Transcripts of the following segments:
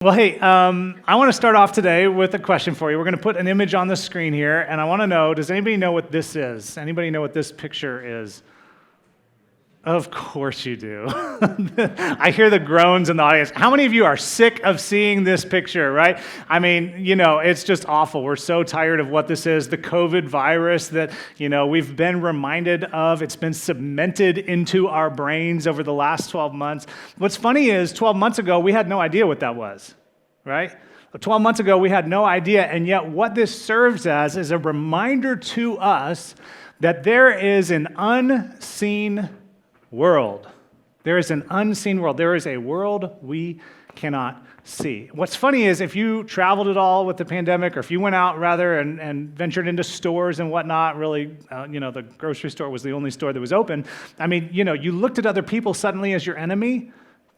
Well, hey, I want to start off today with a question for you. We're going to put an image on the screen here, and I want to know, does anybody know what this is? Anybody know what this picture is? Of course you do. I hear the groans in the audience. How many of you are sick of seeing this picture, right? I mean, it's just awful. We're so tired of what this is, the COVID virus that, we've been reminded of. It's been cemented into our brains over the last 12 months. What's funny is 12 months ago, we had no idea what that was, right? 12 months ago, we had no idea, and yet what this serves as is a reminder to us that there is an unseen world. There is an unseen world. There is a world we cannot see. What's funny is if you traveled at all with the pandemic, or if you went out rather and ventured into stores and whatnot, really, the grocery store was the only store that was open. I mean, you looked at other people suddenly as your enemy.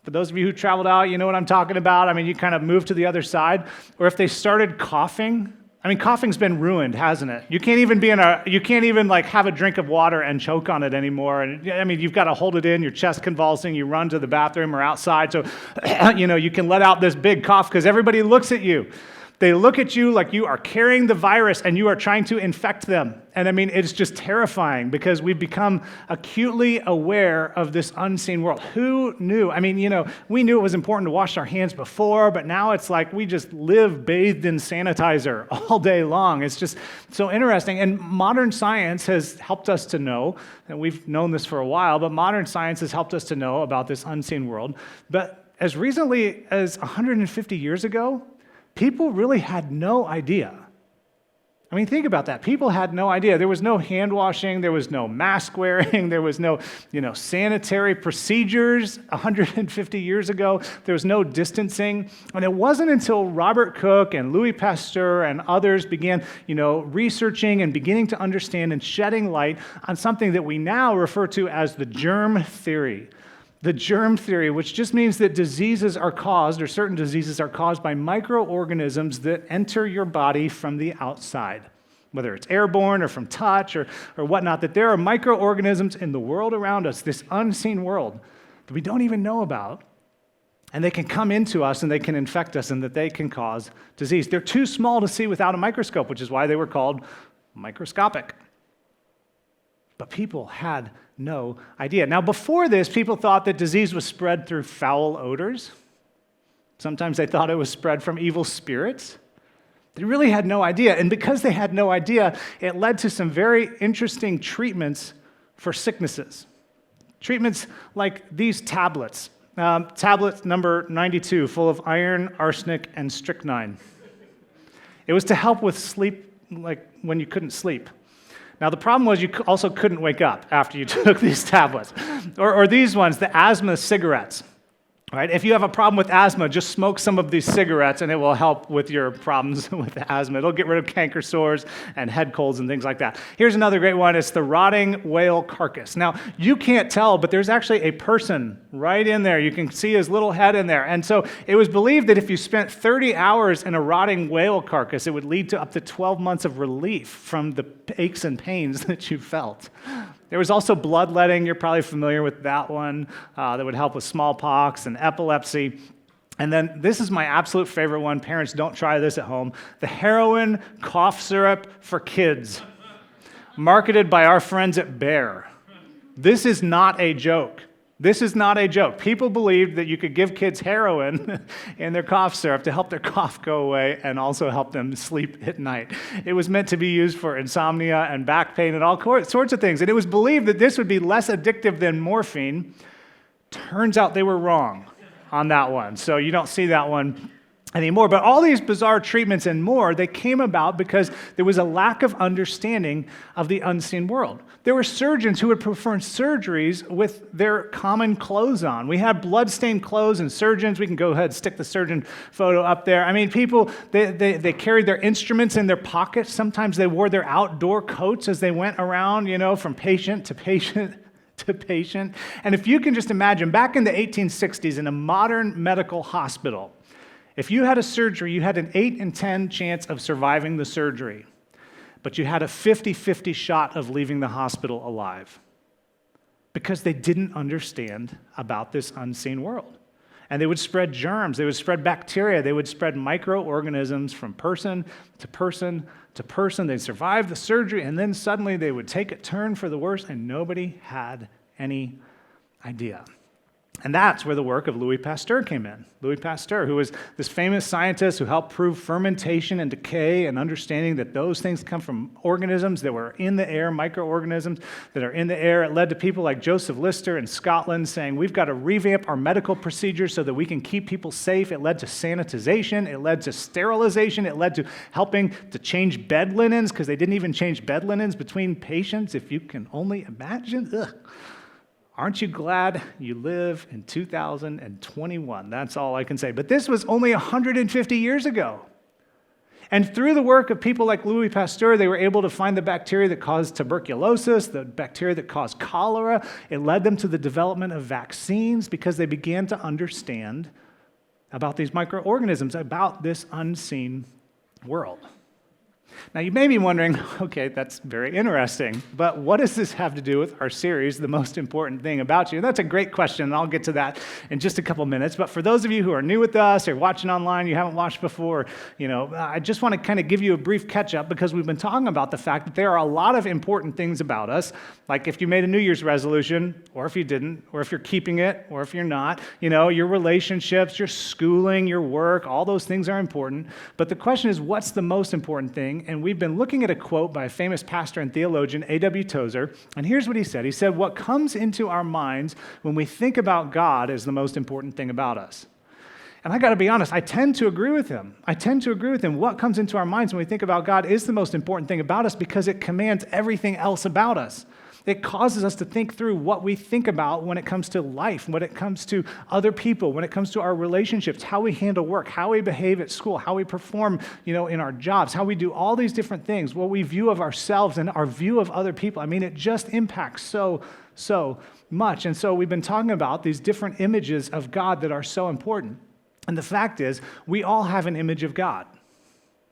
For those of you who traveled out, you know what I'm talking about. I mean, you kind of moved to the other side. Or if they started coughing, coughing's been ruined, hasn't it? You can't even have a drink of water and choke on it anymore. And you've got to hold it in, your chest convulsing, you run to the bathroom or outside so, you can let out this big cough because everybody looks at you. They look at you like you are carrying the virus and you are trying to infect them. And it's just terrifying because we've become acutely aware of this unseen world. Who knew? We knew it was important to wash our hands before, but now it's like we just live bathed in sanitizer all day long. It's just so interesting. And modern science has helped us to know, and we've known this for a while, but modern science has helped us to know about this unseen world. But as recently as 150 years ago, people really had no idea. Think about that. People had no idea. There was no hand washing. There was no mask wearing. There was no, sanitary procedures 150 years ago. There was no distancing. And it wasn't until Robert Koch and Louis Pasteur and others began, researching and beginning to understand and shedding light on something that we now refer to as the germ theory. The germ theory, which just means that certain diseases are caused by microorganisms that enter your body from the outside, whether it's airborne or from touch or whatnot, that there are microorganisms in the world around us, this unseen world that we don't even know about, and they can come into us and they can infect us and that they can cause disease. They're too small to see without a microscope, which is why they were called microscopic. But people had no idea. Now, before this, people thought that disease was spread through foul odors. Sometimes they thought it was spread from evil spirits. They really had no idea. And because they had no idea, it led to some very interesting treatments for sicknesses. Treatments like these tablets. Tablet number 92, full of iron, arsenic, and strychnine. It was to help with sleep, like when you couldn't sleep. Now, the problem was you also couldn't wake up after you took these tablets. Or these ones, the asthma cigarettes. Right? If you have a problem with asthma, just smoke some of these cigarettes and it will help with your problems with asthma. It'll get rid of canker sores and head colds and things like that. Here's another great one. It's the rotting whale carcass. Now, you can't tell, but there's actually a person right in there. You can see his little head in there. And so it was believed that if you spent 30 hours in a rotting whale carcass, it would lead to up to 12 months of relief from the aches and pains that you felt. There was also bloodletting. You're probably familiar with that one. That would help with smallpox and epilepsy. And then this is my absolute favorite one. Parents, don't try this at home. The heroin cough syrup for kids, marketed by our friends at Bayer. This is not a joke. This is not a joke. People believed that you could give kids heroin in their cough syrup to help their cough go away and also help them sleep at night. It was meant to be used for insomnia and back pain and all sorts of things. And it was believed that this would be less addictive than morphine. Turns out they were wrong on that one. So you don't see that one anymore. But all these bizarre treatments and more, they came about because there was a lack of understanding of the unseen world. There were surgeons who would perform surgeries with their common clothes on. We had blood-stained clothes and surgeons. We can go ahead and stick the surgeon photo up there. People, they carried their instruments in their pockets. Sometimes they wore their outdoor coats as they went around, from patient to patient to patient. And if you can just imagine, back in the 1860s in a modern medical hospital, if you had a surgery, you had an 8 in 10 chance of surviving the surgery, but you had a 50-50 shot of leaving the hospital alive because they didn't understand about this unseen world. And they would spread germs, they would spread bacteria, they would spread microorganisms from person to person to person. They'd survive the surgery, and then suddenly they would take a turn for the worse, and nobody had any idea. And that's where the work of Louis Pasteur came in. Louis Pasteur, who was this famous scientist who helped prove fermentation and decay and understanding that those things come from organisms that were in the air, microorganisms that are in the air. It led to people like Joseph Lister in Scotland saying, we've got to revamp our medical procedures so that we can keep people safe. It led to sanitization. It led to sterilization. It led to helping to change bed linens, because they didn't even change bed linens between patients, if you can only imagine. Ugh. Aren't you glad you live in 2021? That's all I can say. But this was only 150 years ago. And through the work of people like Louis Pasteur, they were able to find the bacteria that caused tuberculosis, the bacteria that caused cholera. It led them to the development of vaccines because they began to understand about these microorganisms, about this unseen world. Now, you may be wondering, okay, that's very interesting, but what does this have to do with our series, The Most Important Thing About You? That's a great question, and I'll get to that in just a couple minutes. But for those of you who are new with us or watching online, you haven't watched before, I just want to kind of give you a brief catch-up, because we've been talking about the fact that there are a lot of important things about us, like if you made a New Year's resolution, or if you didn't, or if you're keeping it, or if you're not, your relationships, your schooling, your work, all those things are important. But the question is, what's the most important thing? And we've been looking at a quote by a famous pastor and theologian, A.W. Tozer, and here's what he said. He said, what comes into our minds when we think about God is the most important thing about us. And I got to be honest, I tend to agree with him. What comes into our minds when we think about God is the most important thing about us, because it commands everything else about us. It causes us to think through what we think about when it comes to life, when it comes to other people, when it comes to our relationships, how we handle work, how we behave at school, how we perform, in our jobs, how we do all these different things, what we view of ourselves and our view of other people. I mean, it just impacts so much. And so we've been talking about these different images of God that are so important. And the fact is, we all have an image of God.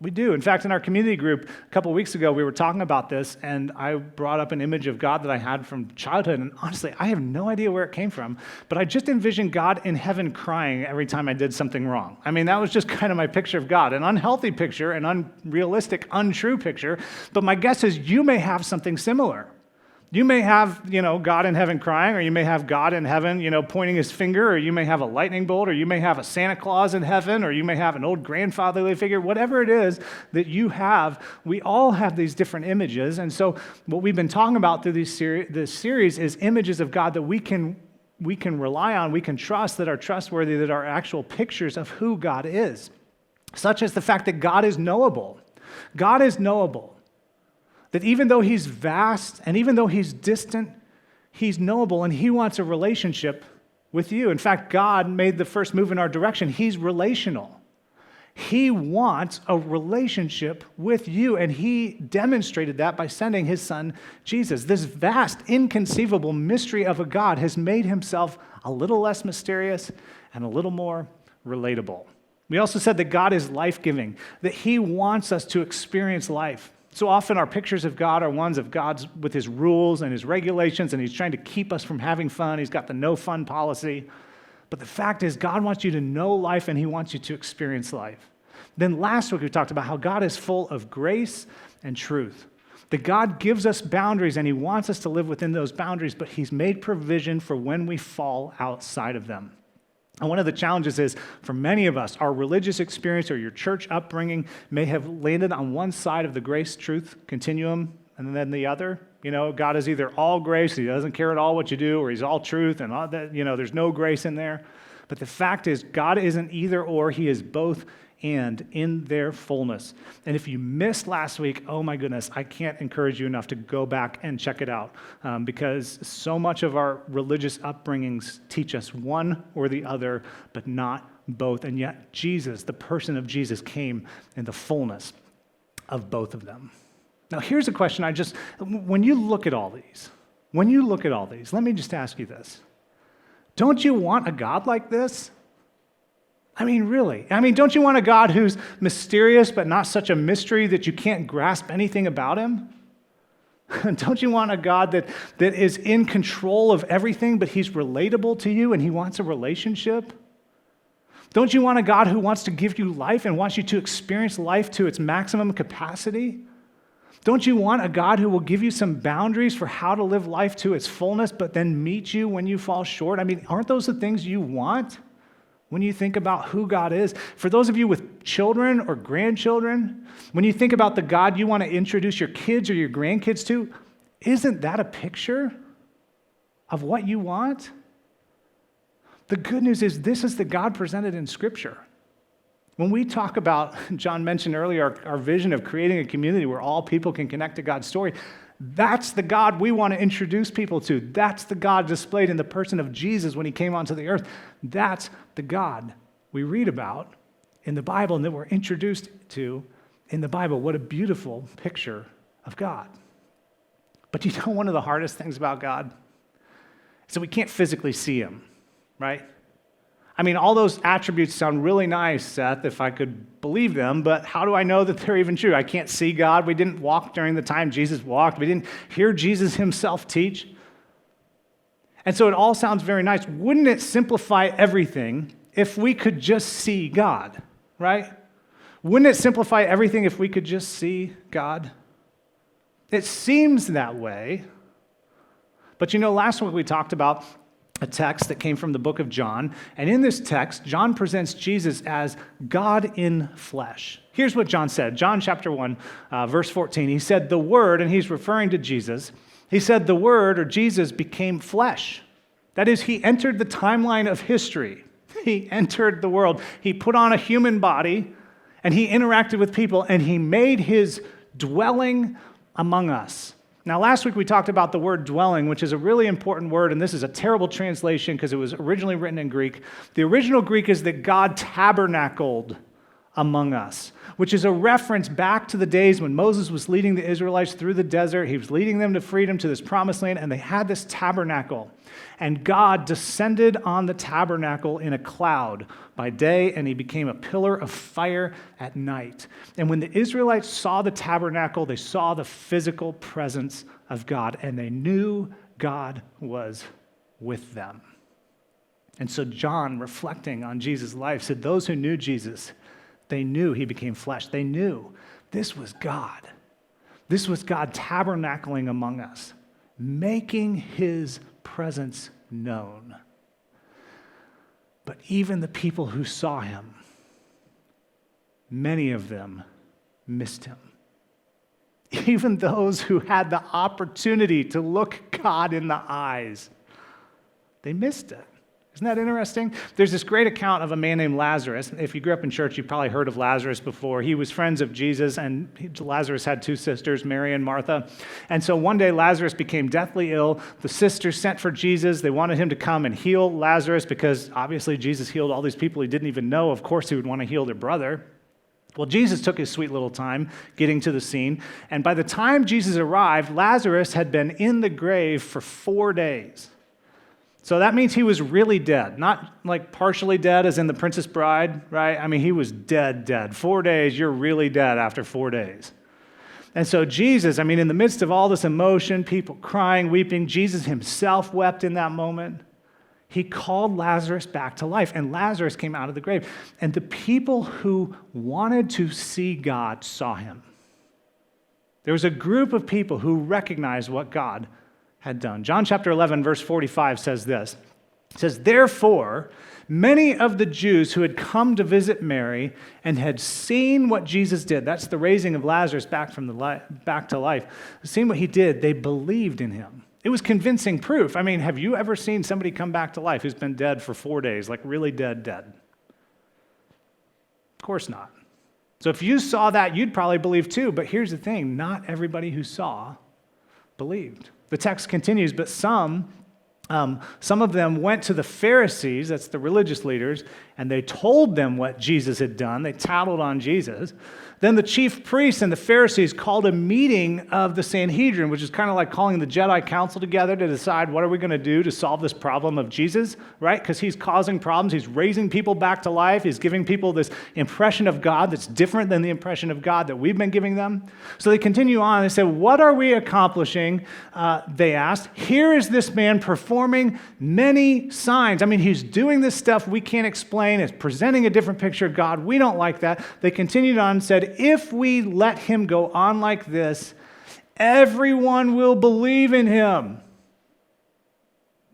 We do. In fact, in our community group a couple weeks ago, we were talking about this, and I brought up an image of God that I had from childhood, and honestly, I have no idea where it came from, but I just envisioned God in heaven crying every time I did something wrong. I mean, that was just kind of my picture of God, an unhealthy picture, an unrealistic, untrue picture, but my guess is you may have something similar. You may have, God in heaven crying, or you may have God in heaven, pointing his finger, or you may have a lightning bolt, or you may have a Santa Claus in heaven, or you may have an old grandfatherly figure. Whatever it is that you have, we all have these different images. And so what we've been talking about through this series is images of God that we can rely on, we can trust, that are trustworthy, that are actual pictures of who God is, such as the fact that God is knowable. God is knowable. That even though he's vast and even though he's distant, he's knowable, and he wants a relationship with you. In fact, God made the first move in our direction. He's relational. He wants a relationship with you, and he demonstrated that by sending his son, Jesus. This vast, inconceivable mystery of a God has made himself a little less mysterious and a little more relatable. We also said that God is life-giving, that he wants us to experience life. So often our pictures of God are ones of God's with his rules and his regulations, and he's trying to keep us from having fun. He's got the no fun policy. But the fact is, God wants you to know life, and he wants you to experience life. Then last week we talked about how God is full of grace and truth. That God gives us boundaries, and he wants us to live within those boundaries, but he's made provision for when we fall outside of them. And one of the challenges is, for many of us, our religious experience or your church upbringing may have landed on one side of the grace-truth continuum and then the other. God is either all grace, he doesn't care at all what you do, or he's all truth, and all that, there's no grace in there. But the fact is, God isn't either or, he is both and in their fullness. And if you missed last week, oh my goodness, I can't encourage you enough to go back and check it out, because so much of our religious upbringings teach us one or the other, but not both. And yet Jesus, the person of Jesus, came in the fullness of both of them. Now here's a question when you look at all these, let me just ask you this. Don't you want a God like this? I mean, really. Don't you want a God who's mysterious but not such a mystery that you can't grasp anything about him? Don't you want a God that is in control of everything, but he's relatable to you and he wants a relationship? Don't you want a God who wants to give you life and wants you to experience life to its maximum capacity? Don't you want a God who will give you some boundaries for how to live life to its fullness, but then meet you when you fall short? I mean, aren't those the things you want when you think about who God is? For those of you with children or grandchildren, when you think about the God you want to introduce your kids or your grandkids to, isn't that a picture of what you want? The good news is this is the God presented in Scripture. When we talk about, John mentioned earlier, our vision of creating a community where all people can connect to God's story, that's the God we want to introduce people to. That's the God displayed in the person of Jesus when he came onto the earth. That's the God we read about in the Bible and that we're introduced to in the Bible. What a beautiful picture of God. But you know one of the hardest things about God? is that we can't physically see him, right? I mean, all those attributes sound really nice, Seth, if I could believe them, but how do I know that they're even true? I can't see God. We didn't walk during the time Jesus walked. We didn't hear Jesus himself teach. And so it all sounds very nice. Wouldn't it simplify everything if we could just see God, right? Wouldn't it simplify everything if we could just see God? It seems that way. But you know, last week we talked about a text that came from the book of John. And in this text, John presents Jesus as God in flesh. Here's what John said. John chapter 1, verse 14. He said, the Word, and he's referring to Jesus, he said, the Word, or Jesus, became flesh. That is, he entered the timeline of history. He entered the world. He put on a human body, and he interacted with people, and he made his dwelling among us. Now, last week we talked about the word dwelling, which is a really important word, and this is a terrible translation because it was originally written in Greek. The original Greek is that God tabernacled among us, which is a reference back to the days when Moses was leading the Israelites through the desert. He was leading them to freedom, to this promised land, and they had this tabernacle. And God descended on the tabernacle in a cloud by day, and he became a pillar of fire at night. And when the Israelites saw the tabernacle, they saw the physical presence of God, and they knew God was with them. And so John, reflecting on Jesus' life, said those who knew Jesus, they knew he became flesh. They knew this was God. This was God tabernacling among us, making his presence known. But even the people who saw him, many of them missed him. Even those who had the opportunity to look God in the eyes, they missed it. Isn't that interesting? There's this great account of a man named Lazarus. If you grew up in church, you've probably heard of Lazarus before. He was friends of Jesus, and Lazarus had two sisters, Mary and Martha. And so one day, Lazarus became deathly ill. The sisters sent for Jesus. They wanted him to come and heal Lazarus because obviously Jesus healed all these people he didn't even know. Of course, he would want to heal their brother. Well, Jesus took his sweet little time getting to the scene. And by the time Jesus arrived, Lazarus had been in the grave for 4 days. So that means he was really dead, not like partially dead as in The Princess Bride, right? I mean, he was dead. 4 days, you're really dead after 4 days. And so Jesus, in the midst of all this emotion, people crying, weeping, Jesus himself wept in that moment. He called Lazarus back to life, and Lazarus came out of the grave. And the people who wanted to see God saw him. There was a group of people who recognized what God had done. John chapter 11, verse 45 says this. It says, therefore, many of the Jews who had come to visit Mary and had seen what Jesus did, that's the raising of Lazarus back to life, seen what he did, they believed in him. It was convincing proof. Have you ever seen somebody come back to life who's been dead for 4 days, like really dead? Of course not. So if you saw that, you'd probably believe too. But here's the thing, not everybody who saw believed. The text continues, but some of them went to the Pharisees, that's the religious leaders, and they told them what Jesus had done. They tattled on Jesus. Then the chief priests and the Pharisees called a meeting of the Sanhedrin, which is kind of like calling the Jedi Council together to decide what are we going to do to solve this problem of Jesus, right? Because he's causing problems. He's raising people back to life. He's giving people this impression of God that's different than the impression of God that we've been giving them. So they continue on. They say, what are we accomplishing? They asked. Here is this man performing performing many signs. I mean, he's doing this stuff we can't explain. It's presenting a different picture of God. We don't like that. They continued on and said, if we let him go on like this, everyone will believe in him.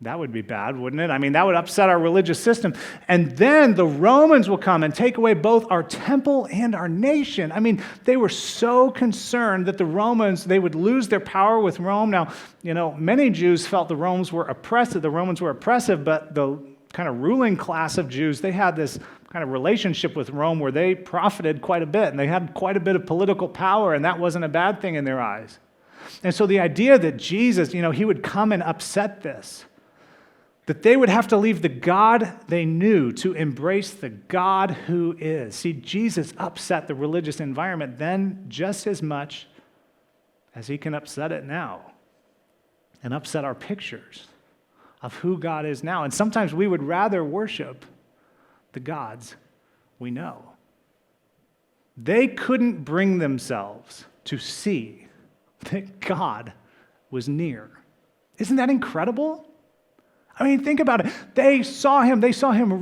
That would be bad, wouldn't it? I mean, that would upset our religious system. And then the Romans will come and take away both our temple and our nation. I mean, they were so concerned that the Romans, they would lose their power with Rome. Now, many Jews felt the Romans were oppressive, but the kind of ruling class of Jews, they had this kind of relationship with Rome where they profited quite a bit, and they had quite a bit of political power, and that wasn't a bad thing in their eyes. And so the idea that Jesus, he would come and upset this, that they would have to leave the God they knew to embrace the God who is. See, Jesus upset the religious environment then just as much as he can upset it now and upset our pictures of who God is now. And sometimes we would rather worship the gods we know. They couldn't bring themselves to see that God was near. Isn't that incredible? I mean, think about it. They saw him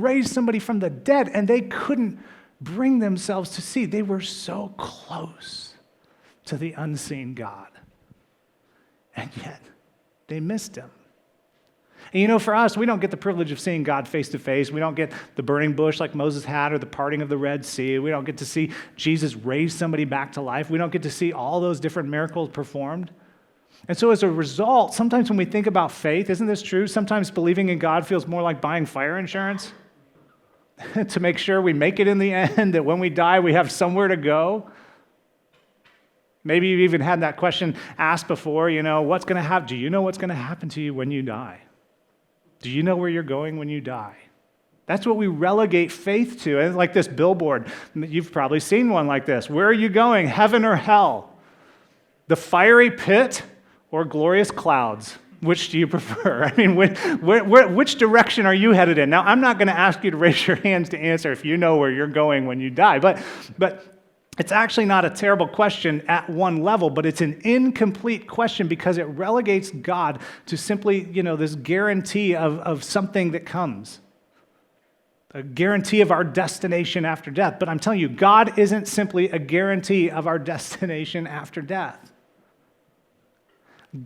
raise somebody from the dead, and they couldn't bring themselves to see. They were so close to the unseen God. And yet, they missed him. And for us, we don't get the privilege of seeing God face to face. We don't get the burning bush like Moses had or the parting of the Red Sea. We don't get to see Jesus raise somebody back to life. We don't get to see all those different miracles performed. And so as a result, sometimes when we think about faith, isn't this true? Sometimes believing in God feels more like buying fire insurance to make sure we make it in the end, that when we die, we have somewhere to go. Maybe you've even had that question asked before, what's going to happen? Do you know what's going to happen to you when you die? Do you know where you're going when you die? That's what we relegate faith to. And like this billboard, you've probably seen one like this. Where are you going, heaven or hell? The fiery pit or glorious clouds? Which do you prefer? I mean, which direction are you headed in? Now, I'm not going to ask you to raise your hands to answer if you know where you're going when you die, but it's actually not a terrible question at one level, but it's an incomplete question because it relegates God to simply, this guarantee of something that comes, a guarantee of our destination after death. But I'm telling you, God isn't simply a guarantee of our destination after death.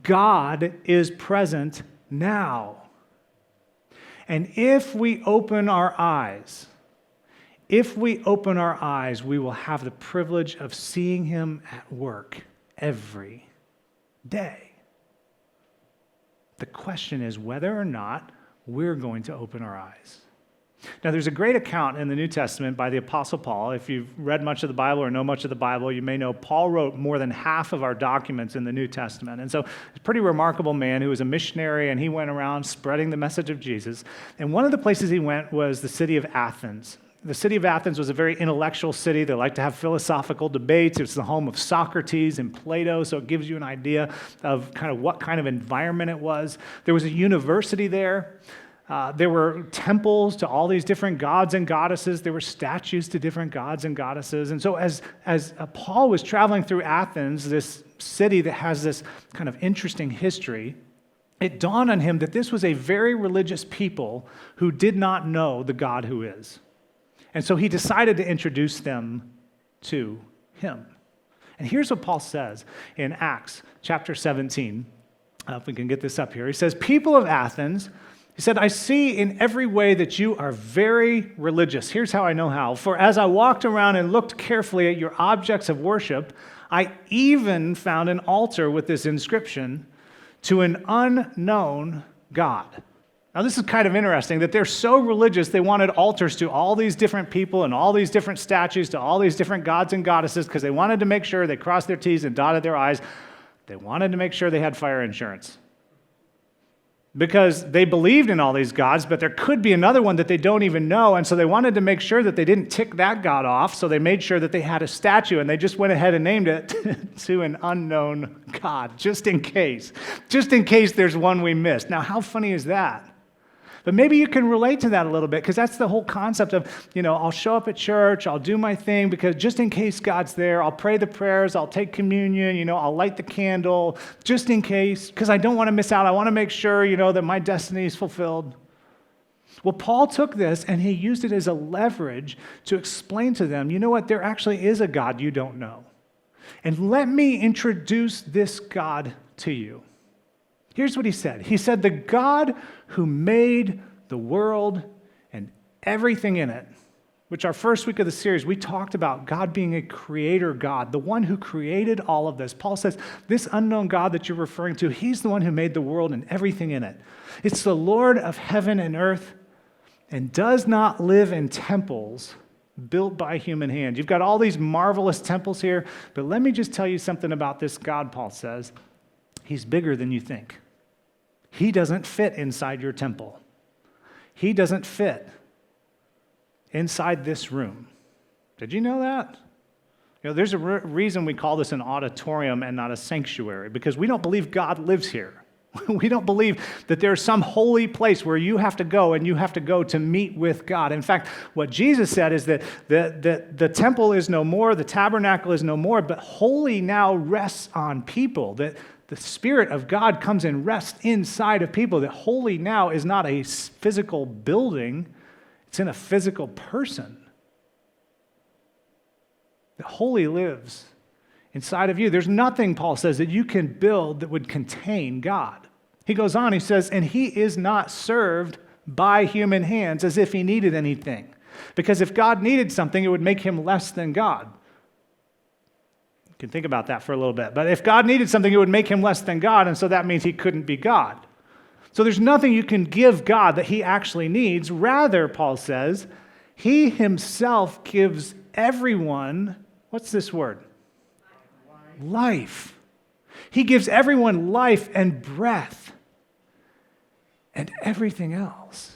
God is present now. And if we open our eyes, we will have the privilege of seeing him at work every day. The question is whether or not we're going to open our eyes. Now, there's a great account in the New Testament by the Apostle Paul. If you've read much of the Bible or know much of the Bible, you may know Paul wrote more than half of our documents in the New Testament. And so he's a pretty remarkable man who was a missionary, and he went around spreading the message of Jesus. And one of the places he went was the city of Athens. The city of Athens was a very intellectual city. They liked to have philosophical debates. It's the home of Socrates and Plato, so it gives you an idea of kind of what kind of environment it was. There was a university there. There were temples to all these different gods and goddesses. There were statues to different gods and goddesses. And so as Paul was traveling through Athens, this city that has this kind of interesting history, it dawned on him that this was a very religious people who did not know the God who is. And so he decided to introduce them to him. And here's what Paul says in Acts chapter 17. If we can get this up here. He says, "People of Athens," he said, "I see in every way that you are very religious. Here's how I know how. For as I walked around and looked carefully at your objects of worship, I even found an altar with this inscription, 'To an unknown God.'" Now, this is kind of interesting that they're so religious, they wanted altars to all these different people and all these different statues to all these different gods and goddesses because they wanted to make sure they crossed their T's and dotted their I's. They wanted to make sure they had fire insurance. Because they believed in all these gods, but there could be another one that they don't even know, and so they wanted to make sure that they didn't tick that god off, so they made sure that they had a statue, and they just went ahead and named it to an unknown god, just in case. Just in case there's one we missed. Now, how funny is that? But maybe you can relate to that a little bit because that's the whole concept of, I'll show up at church, I'll do my thing because just in case God's there, I'll pray the prayers, I'll take communion, I'll light the candle just in case because I don't want to miss out. I want to make sure, that my destiny is fulfilled. Well, Paul took this and he used it as a leverage to explain to them, you know what, there actually is a God you don't know. And let me introduce this God to you. Here's what he said. He said, the God who made the world and everything in it, which our first week of the series, we talked about God being a creator God, the one who created all of this. Paul says, this unknown God that you're referring to, he's the one who made the world and everything in it. It's the Lord of heaven and earth and does not live in temples built by human hands. You've got all these marvelous temples here, but let me just tell you something about this God, Paul says. He's bigger than you think. He doesn't fit inside your temple. He doesn't fit inside this room. Did you know that? There's a reason we call this an auditorium and not a sanctuary, because we don't believe God lives here. We don't believe that there's some holy place where you have to go and you have to go to meet with God. In fact, what Jesus said is that the temple is no more, the tabernacle is no more, but holy now rests on people, that the Spirit of God comes and rests inside of people, that holy now is not a physical building, it's in a physical person. That holy lives inside of you. There's nothing, Paul says, that you can build that would contain God. He goes on, he says, and he is not served by human hands as if he needed anything. Because if God needed something, it would make him less than God. You can think about that for a little bit. But if God needed something, it would make him less than God, and so that means he couldn't be God. So there's nothing you can give God that he actually needs. Rather, Paul says, he himself gives everyone, what's this word? Life. He gives everyone life and breath and everything else.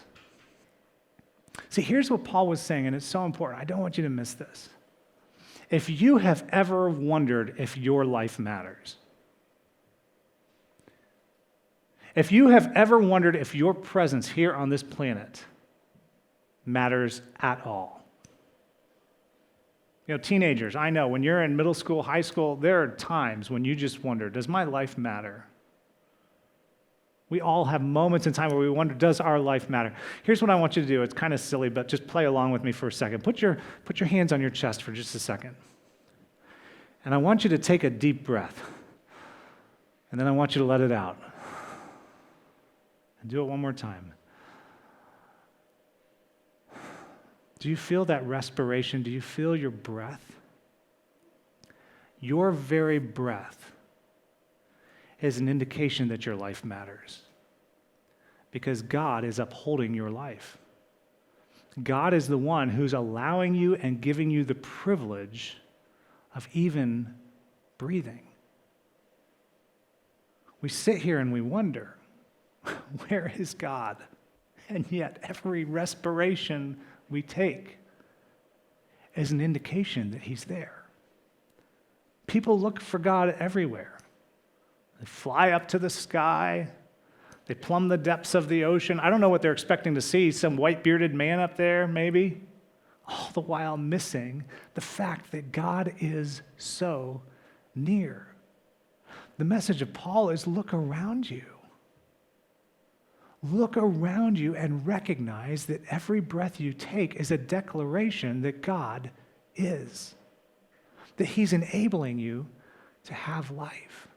See, here's what Paul was saying, and it's so important. I don't want you to miss this. If you have ever wondered if your life matters, if you have ever wondered if your presence here on this planet matters at all, teenagers, I know when you're in middle school, high school, there are times when you just wonder, does my life matter? We all have moments in time where we wonder, does our life matter? Here's what I want you to do. It's kind of silly, but just play along with me for a second. Put your hands on your chest for just a second. And I want you to take a deep breath. And then I want you to let it out. And do it one more time. Do you feel that respiration? Do you feel your breath? Your very breath is an indication that your life matters because God is upholding your life. God is the one who's allowing you and giving you the privilege of even breathing. We sit here and we wonder, where is God? And yet every respiration we take is an indication that he's there. People look for God everywhere. They fly up to the sky. They plumb the depths of the ocean. I don't know what they're expecting to see, some white-bearded man up there, maybe. All the while missing the fact that God is so near. The message of Paul is look around you. Look around you and recognize that every breath you take is a declaration that God is, that he's enabling you to have life.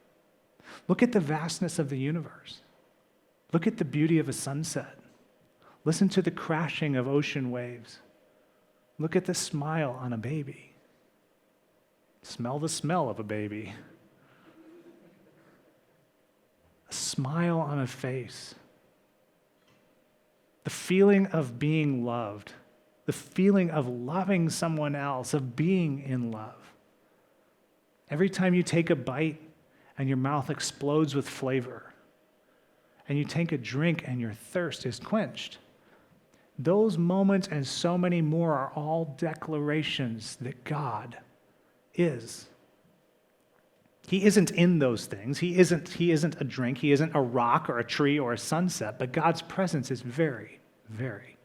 Look at the vastness of the universe. Look at the beauty of a sunset. Listen to the crashing of ocean waves. Look at the smile on a baby. Smell the smell of a baby. A smile on a face. The feeling of being loved, the feeling of loving someone else, of being in love. Every time you take a bite and your mouth explodes with flavor, and you take a drink and your thirst is quenched, those moments and so many more are all declarations that God is. He isn't in those things. He isn't a drink. He isn't a rock or a tree or a sunset, but God's presence is very very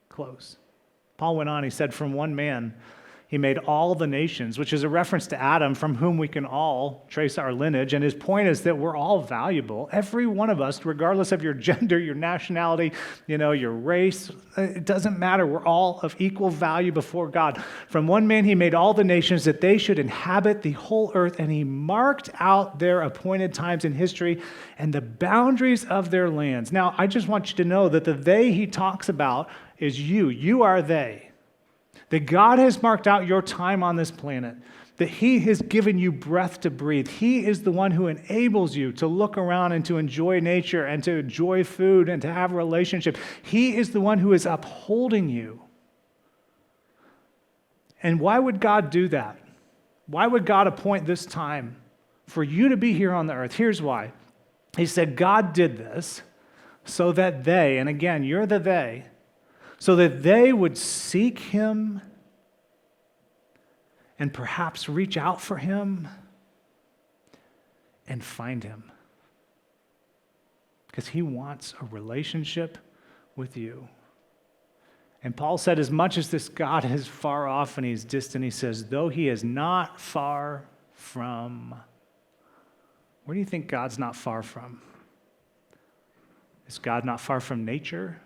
close. Paul went on, he said, from one man, he made all the nations, which is a reference to Adam, from whom we can all trace our lineage. And his point is that we're all valuable. Every one of us, regardless of your gender, your nationality, your race, it doesn't matter. We're all of equal value before God. From one man, he made all the nations that they should inhabit the whole earth. And he marked out their appointed times in history and the boundaries of their lands. Now, I just want you to know that the they he talks about is you. You are they. That God has marked out your time on this planet, that he has given you breath to breathe. He is the one who enables you to look around and to enjoy nature and to enjoy food and to have a relationship. He is the one who is upholding you. And why would God do that? Why would God appoint this time for you to be here on the earth? Here's why. He said God did this so that they, and again, you're the they, so that they would seek him and perhaps reach out for him and find him. Because he wants a relationship with you. And Paul said, as much as this God is far off and he's distant, he says, though he is not far from. Where do you think God's not far from? Is God not far from nature?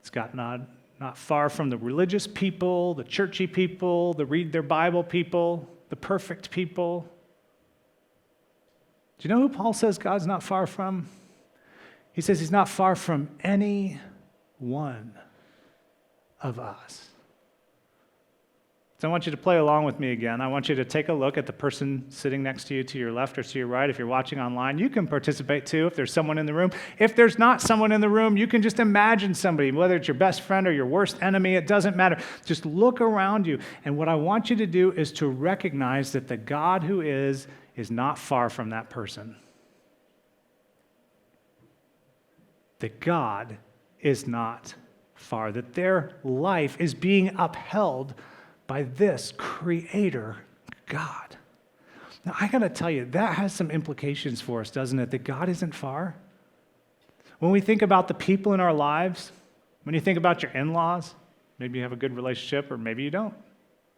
Is God not far from the religious people, the churchy people, the read their Bible people, the perfect people? Do you know who Paul says God's not far from? He says he's not far from any one of us. So I want you to play along with me again. I want you to take a look at the person sitting next to you, to your left or to your right. If you're watching online, you can participate too if there's someone in the room. If there's not someone in the room, you can just imagine somebody, whether it's your best friend or your worst enemy, it doesn't matter. Just look around you. And what I want you to do is to recognize that the God who is not far from that person. That God is not far, that their life is being upheld by this creator God. Now, I got to tell you, that has some implications for us, doesn't it? That God isn't far. When we think about the people in our lives, when you think about your in-laws, maybe you have a good relationship or maybe you don't.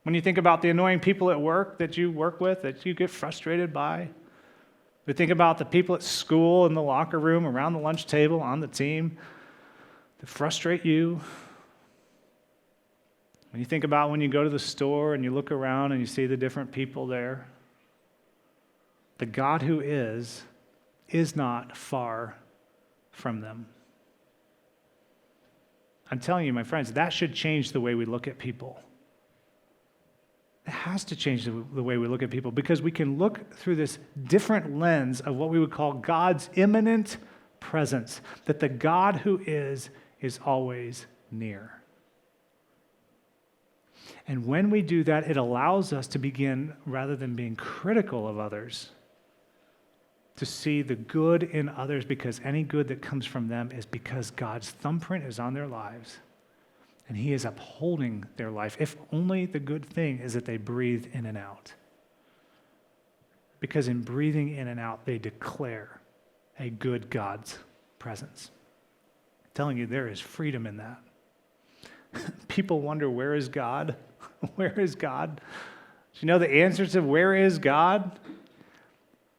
When you think about the annoying people at work that you work with, that you get frustrated by. We think about the people at school, in the locker room, around the lunch table, on the team, that frustrate you. When you think about when you go to the store and you look around and you see the different people there, the God who is not far from them. I'm telling you, my friends, that should change the way we look at people. It has to change the way we look at people because we can look through this different lens of what we would call God's immanent presence, that the God who is always near. And when we do that, it allows us to begin, rather than being critical of others, to see the good in others, because any good that comes from them is because God's thumbprint is on their lives and he is upholding their life. If only the good thing is that they breathe in and out. Because in breathing in and out, they declare a good God's presence. I'm telling you, there is freedom in that. People wonder, where is God? Where is God? Do you know the answer to where is God?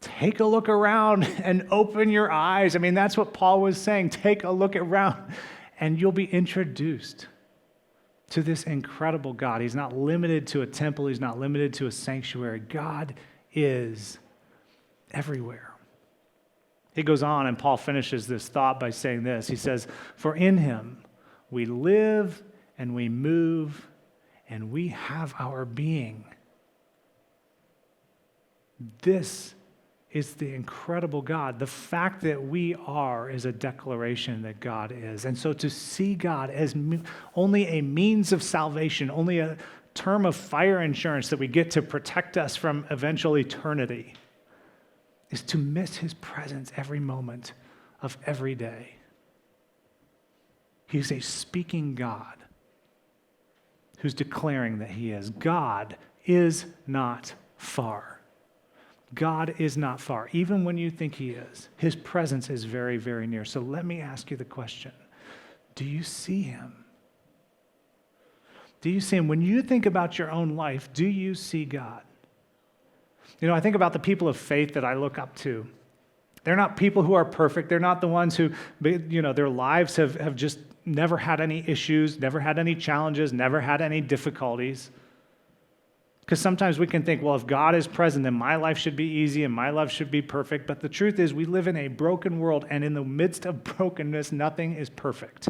Take a look around and open your eyes. I mean, that's what Paul was saying. Take a look around and you'll be introduced to this incredible God. He's not limited to a temple. He's not limited to a sanctuary. God is everywhere. He goes on, and Paul finishes this thought by saying this. He says, for in him we live and we move and we have our being. This is the incredible God. The fact that we are is a declaration that God is. And so to see God as only a means of salvation, only a term of fire insurance that we get to protect us from eventual eternity, is to miss his presence every moment of every day. He's a speaking God who's declaring that he is. God is not far. God is not far, even when you think he is. His presence is very, very near. So let me ask you the question. Do you see him? Do you see him? When you think about your own life, do you see God? I think about the people of faith that I look up to. They're not people who are perfect. They're not the ones who, their lives have just never had any issues, never had any challenges, never had any difficulties. Because sometimes we can think, well, if God is present, then my life should be easy and my life should be perfect. But the truth is, we live in a broken world, and in the midst of brokenness, nothing is perfect.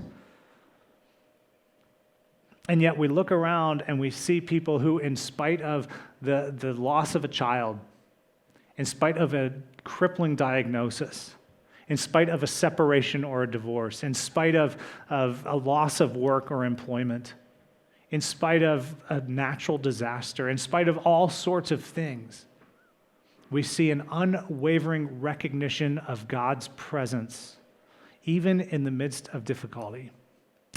And yet we look around and we see people who, in spite of the loss of a child, in spite of a crippling diagnosis, in spite of a separation or a divorce, in spite of a loss of work or employment, in spite of a natural disaster, in spite of all sorts of things, we see an unwavering recognition of God's presence, even in the midst of difficulty.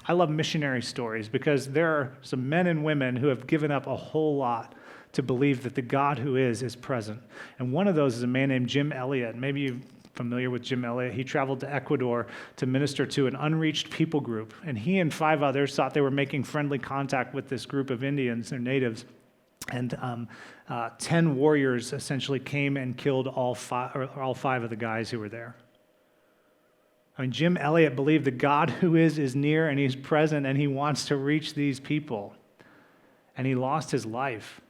I love missionary stories because there are some men and women who have given up a whole lot to believe that the God who is present. And one of those is a man named Jim Elliot. Maybe you're familiar with Jim Elliot. He traveled to Ecuador to minister to an unreached people group. And he and 5 others thought they were making friendly contact with this group of Indians or natives. And 10 warriors essentially came and killed all five of the guys who were there. Jim Elliot believed the God who is near and he's present and he wants to reach these people. And he lost his life.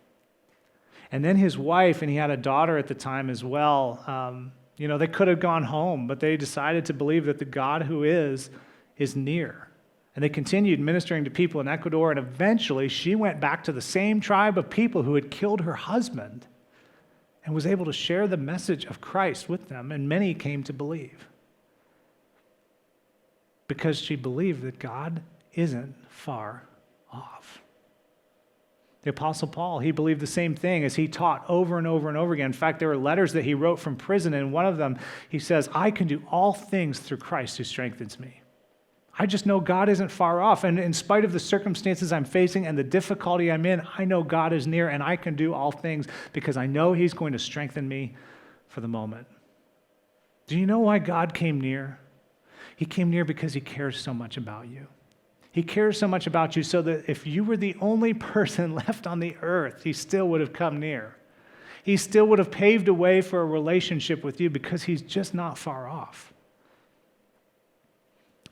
And then his wife, and he had a daughter at the time as well, they could have gone home, but they decided to believe that the God who is near. And they continued ministering to people in Ecuador, and eventually she went back to the same tribe of people who had killed her husband and was able to share the message of Christ with them, and many came to believe. Because she believed that God isn't far off. The Apostle Paul, he believed the same thing as he taught over and over and over again. In fact, there were letters that he wrote from prison, and in one of them, he says, I can do all things through Christ who strengthens me. I just know God isn't far off, and in spite of the circumstances I'm facing and the difficulty I'm in, I know God is near, and I can do all things because I know he's going to strengthen me for the moment. Do you know why God came near? He came near because he cares so much about you. He cares so much about you so that if you were the only person left on the earth, he still would have come near. He still would have paved a way for a relationship with you because he's just not far off.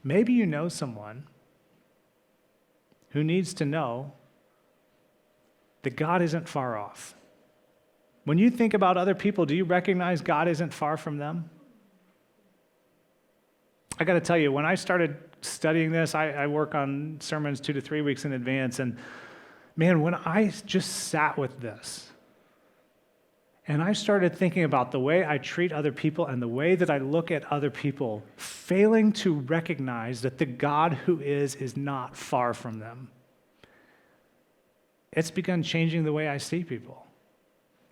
Maybe you know someone who needs to know that God isn't far off. When you think about other people, do you recognize God isn't far from them? I got to tell you, when I started studying this, I work on sermons 2 to 3 weeks in advance, and man, when I just sat with this, and I started thinking about the way I treat other people and the way that I look at other people, failing to recognize that the God who is not far from them, it's begun changing the way I see people.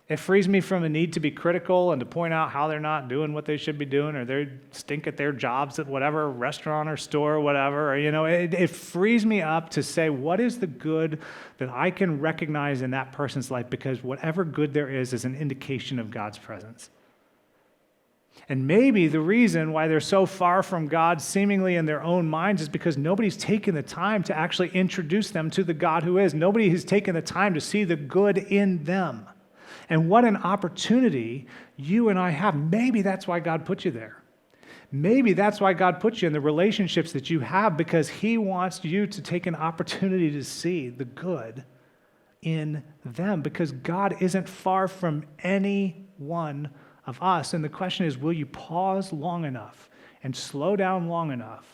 It frees me from a need to be critical and to point out how they're not doing what they should be doing, or they stink at their jobs at whatever restaurant or store or whatever. Or, it frees me up to say, what is the good that I can recognize in that person's life? Because whatever good there is an indication of God's presence. And maybe the reason why they're so far from God, seemingly in their own minds, is because nobody's taken the time to actually introduce them to the God who is. Nobody has taken the time to see the good in them. And what an opportunity you and I have. Maybe that's why God put you there. Maybe that's why God put you in the relationships that you have, because he wants you to take an opportunity to see the good in them, because God isn't far from any one of us. And the question is, will you pause long enough and slow down long enough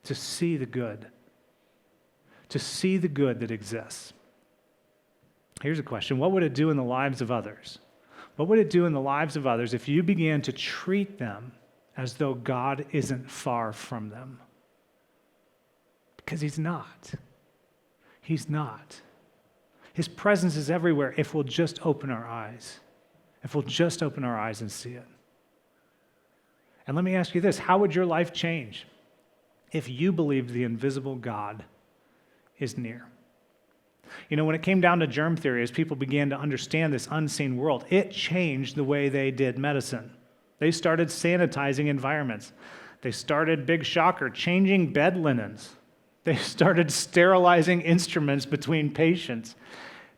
to see the good? To see the good that exists. Here's a question. What would it do in the lives of others? What would it do in the lives of others if you began to treat them as though God isn't far from them? Because he's not. He's not. His presence is everywhere if we'll just open our eyes. If we'll just open our eyes and see it. And let me ask you this. How would your life change if you believed the invisible God is near? When it came down to germ theory, as people began to understand this unseen world, it changed the way they did medicine. They started sanitizing environments. They started, big shocker, changing bed linens. They started sterilizing instruments between patients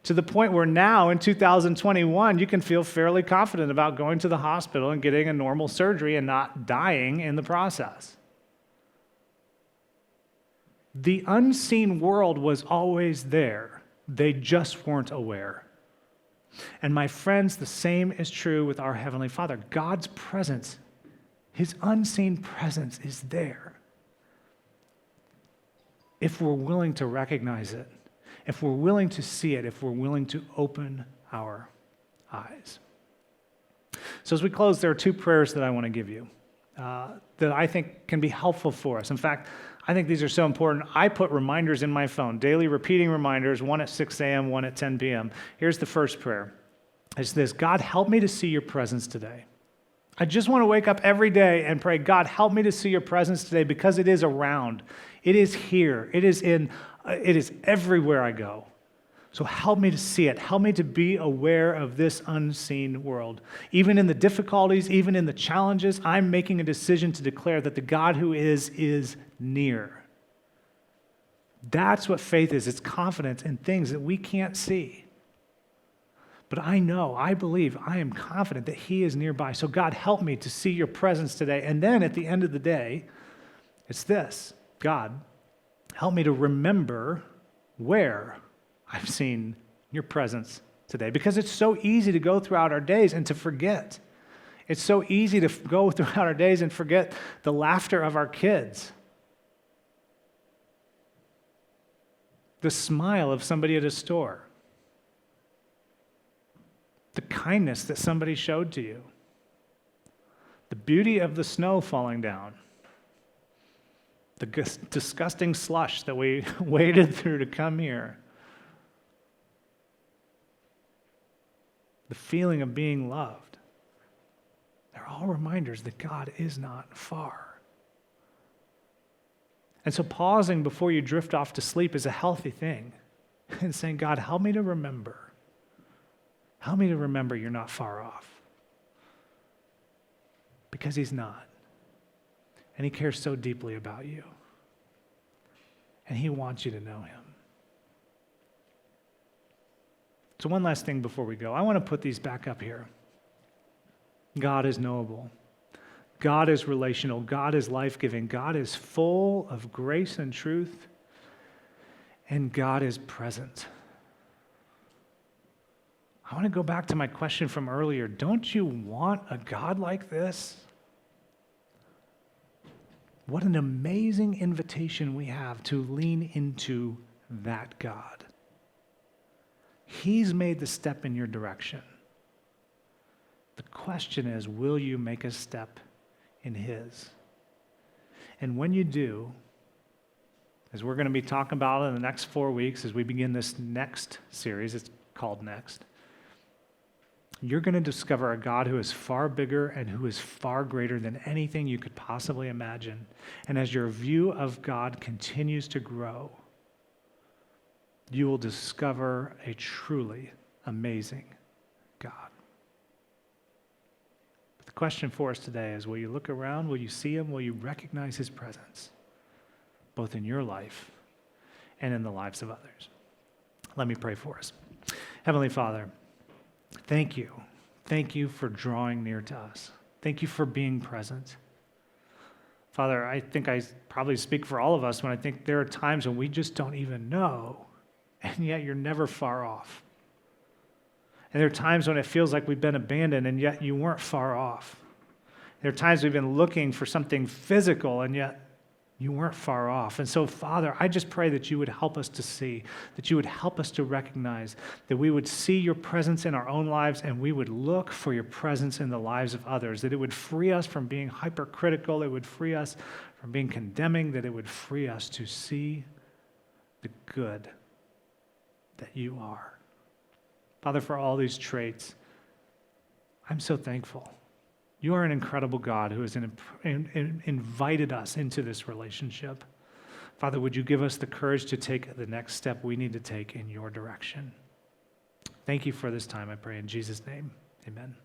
to the point where now in 2021, you can feel fairly confident about going to the hospital and getting a normal surgery and not dying in the process. The unseen world was always there. They just weren't aware. And my friends, the same is true with our Heavenly Father. God's presence, His unseen presence is there. If we're willing to recognize it, if we're willing to see it, if we're willing to open our eyes. So as we close, there are two prayers that I want to give you that I think can be helpful for us. In fact, I think these are so important. I put reminders in my phone, daily repeating reminders, one at 6 a.m., one at 10 p.m. Here's the first prayer. It's this: God, help me to see your presence today. I just want to wake up every day and pray, God, help me to see your presence today, because it is around. It is here. It is everywhere I go. So help me to see it. Help me to be aware of this unseen world. Even in the difficulties, even in the challenges, I'm making a decision to declare that the God who is near. That's what faith is. It's confidence in things that we can't see. But I know, I believe, I am confident that He is nearby. So God, help me to see your presence today. And then at the end of the day, it's this: God, help me to remember where I've seen your presence today. Because it's so easy to go throughout our days and to forget. It's so easy to go throughout our days and forget the laughter of our kids, the smile of somebody at a store, the kindness that somebody showed to you, the beauty of the snow falling down, the disgusting slush that we waded through to come here, the feeling of being loved. They're all reminders that God is not far. And so pausing before you drift off to sleep is a healthy thing. And saying, God, help me to remember. Help me to remember you're not far off. Because He's not. And He cares so deeply about you. And He wants you to know Him. So one last thing before we go. I want to put these back up here. God is knowable. God is relational. God is life-giving. God is full of grace and truth. And God is present. I want to go back to my question from earlier. Don't you want a God like this? What an amazing invitation we have to lean into that God. He's made the step in your direction. The question is, will you make a step in His? And when you do, as we're going to be talking about in the next 4 weeks as we begin this next series, it's called Next, you're going to discover a God who is far bigger and who is far greater than anything you could possibly imagine. And as your view of God continues to grow, you will discover a truly amazing God. But the question for us today is, will you look around? Will you see Him? Will you recognize His presence, both in your life and in the lives of others? Let me pray for us. Heavenly Father, thank you. Thank you for drawing near to us. Thank you for being present. Father, I think I probably speak for all of us when I think there are times when we just don't even know, and yet you're never far off. And there are times when it feels like we've been abandoned, and yet you weren't far off. There are times we've been looking for something physical, and yet you weren't far off. And so, Father, I just pray that you would help us to see, that you would help us to recognize, that we would see your presence in our own lives, and we would look for your presence in the lives of others, that it would free us from being hypercritical, it would free us from being condemning, that it would free us to see the good that you are. Father, for all these traits, I'm so thankful. You are an incredible God who has invited us into this relationship. Father, would you give us the courage to take the next step we need to take in your direction? Thank you for this time, I pray in Jesus' name. Amen.